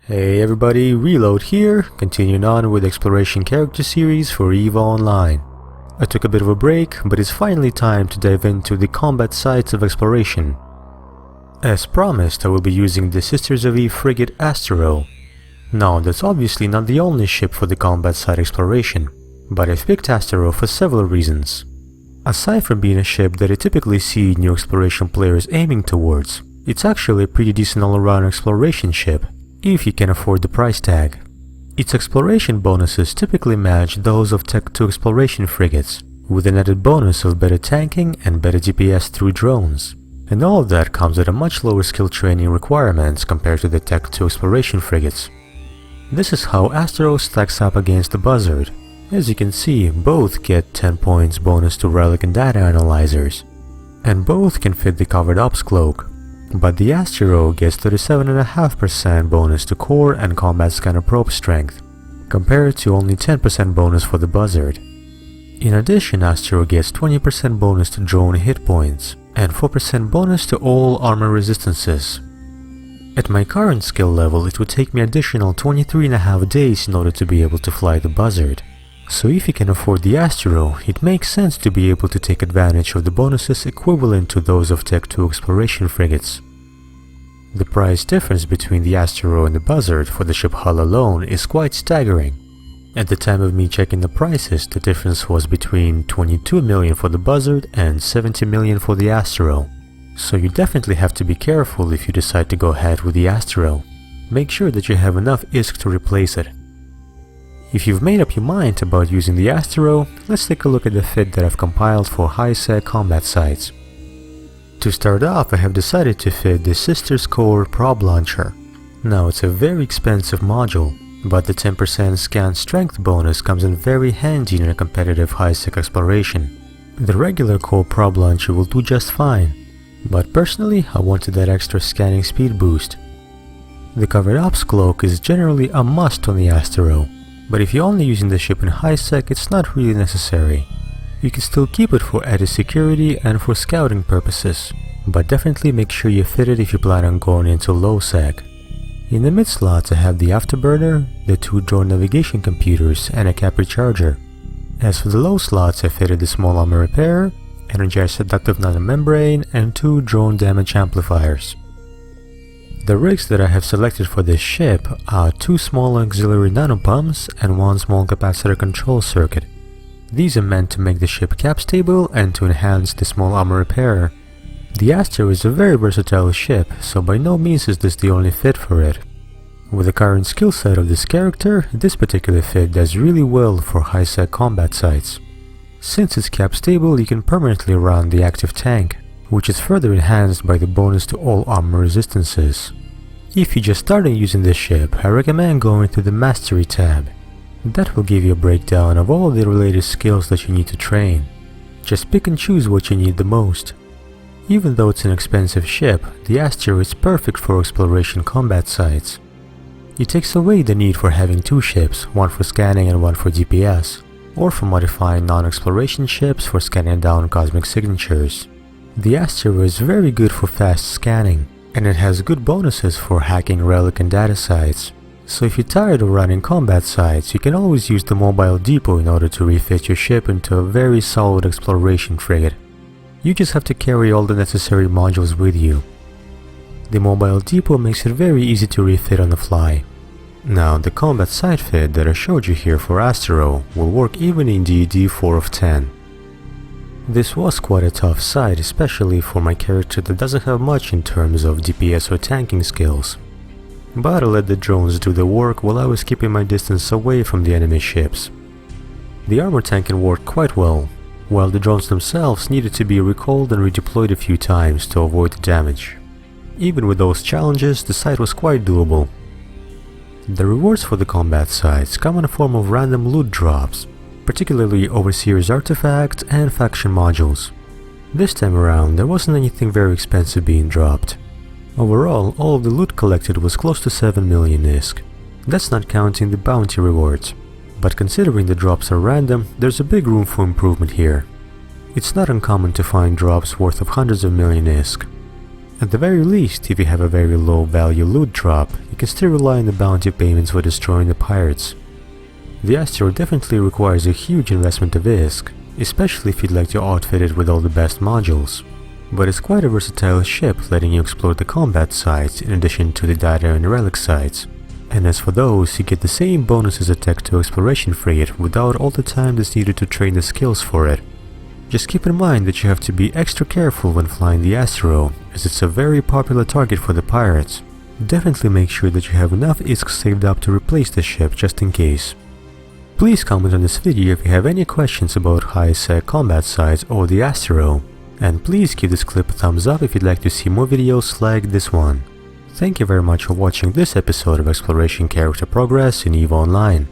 Hey everybody, Reload here, continuing on with the Exploration character series for EVE Online. I took a bit of a break, but it's finally time to dive into the combat sites of exploration. As promised, I will be using the Sisters of Eve frigate Astero. Now, that's obviously not the only ship for the combat site exploration, but I've picked Astero for several reasons. Aside from being a ship that I typically see new exploration players aiming towards, it's actually a pretty decent all-around exploration ship, if you can afford the price tag. Its exploration bonuses typically match those of Tech 2 exploration frigates, with an added bonus of better tanking and better DPS through drones. And all of that comes at a much lower skill training requirements compared to the Tech 2 exploration frigates. This is how Astero stacks up against the Buzzard. As you can see, both get 10 points bonus to relic and data analyzers, and both can fit the covered ops cloak. But the Astero gets 37.5% bonus to core and combat scanner probe strength, compared to only 10% bonus for the Buzzard. In addition, Astero gets 20% bonus to drone hit points, and 4% bonus to all armor resistances. At my current skill level, it would take me additional 23.5 days in order to be able to fly the Buzzard. So if you can afford the Astero, it makes sense to be able to take advantage of the bonuses equivalent to those of Tech 2 exploration frigates. The price difference between the Astero and the Buzzard for the ship hull alone is quite staggering. At the time of me checking the prices, the difference was between 22 million for the Buzzard and 70 million for the Astero. So you definitely have to be careful if you decide to go ahead with the Astero. Make sure that you have enough ISK to replace it. If you've made up your mind about using the Astero, let's take a look at the fit that I've compiled for high-sec combat sites. To start off, I have decided to fit the Sisters Core Probe Launcher. Now, it's a very expensive module, but the 10% scan strength bonus comes in very handy in a competitive high-sec exploration. The regular Core Probe Launcher will do just fine, but personally, I wanted that extra scanning speed boost. The covered ops cloak is generally a must on the Astero, but if you're only using the ship in high-sec, it's not really necessary. You can still keep it for added security and for scouting purposes, but definitely make sure you fit it if you plan on going into low-sec. In the mid slots I have the afterburner, the 2 drone navigation computers, and a cap recharger. As for the low slots, I fitted the small armor repair, energized seductive nanomembrane, and 2 drone damage amplifiers. The rigs that I have selected for this ship are 2 small auxiliary nanopumps and 1 small capacitor control circuit. These are meant to make the ship cap stable and to enhance the small armor repair. The Astero is a very versatile ship, so by no means is this the only fit for it. With the current skill set of this character, this particular fit does really well for high-sec combat sites. Since it's cap stable, you can permanently run the active tank, which is further enhanced by the bonus to all armor resistances. If you just started using this ship, I recommend going to the Mastery tab. That will give you a breakdown of all the related skills that you need to train. Just pick and choose what you need the most. Even though it's an expensive ship, the Astero is perfect for exploration combat sites. It takes away the need for having 2 ships, one for scanning and one for DPS, or for modifying non-exploration ships for scanning down cosmic signatures. The Astero is very good for fast scanning, and it has good bonuses for hacking relic and data sites. So if you're tired of running combat sites, you can always use the mobile depot in order to refit your ship into a very solid exploration frigate. You just have to carry all the necessary modules with you. The mobile depot makes it very easy to refit on the fly. Now, the combat site fit that I showed you here for Astero will work even in DED 4 of 10. This was quite a tough site, especially for my character that doesn't have much in terms of DPS or tanking skills. But I let the drones do the work while I was keeping my distance away from the enemy ships. The armor tanking worked quite well, while the drones themselves needed to be recalled and redeployed a few times to avoid the damage. Even with those challenges, the site was quite doable. The rewards for the combat sites come in the form of random loot drops, particularly Overseer's artifacts and faction modules. This time around, there wasn't anything very expensive being dropped. Overall, all of the loot collected was close to 7 million ISK. That's not counting the bounty rewards. But considering the drops are random, there's a big room for improvement here. It's not uncommon to find drops worth of hundreds of million ISK. At the very least, if you have a very low value loot drop, you can still rely on the bounty payments for destroying the pirates. The Astro definitely requires a huge investment of ISK, especially if you'd like to outfit it with all the best modules. But it's quite a versatile ship, letting you explore the combat sites in addition to the data and relic sites. And as for those, you get the same bonuses attacked to exploration freight without all the time that's needed to train the skills for it. Just keep in mind that you have to be extra careful when flying the Astro, as it's a very popular target for the pirates. Definitely make sure that you have enough ISK saved up to replace the ship just in case. Please comment on this video if you have any questions about high-sec combat sites or the Astro, and please give this clip a thumbs up if you'd like to see more videos like this one. Thank you very much for watching this episode of Exploration Character Progress in EVE Online.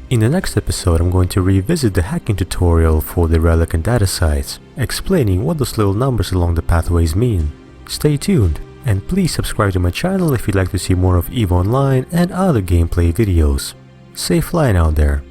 In the next episode I'm going to revisit the hacking tutorial for the relic and data sites, explaining what those little numbers along the pathways mean. Stay tuned, and please subscribe to my channel if you'd like to see more of EVE Online and other gameplay videos. Safe flying out there!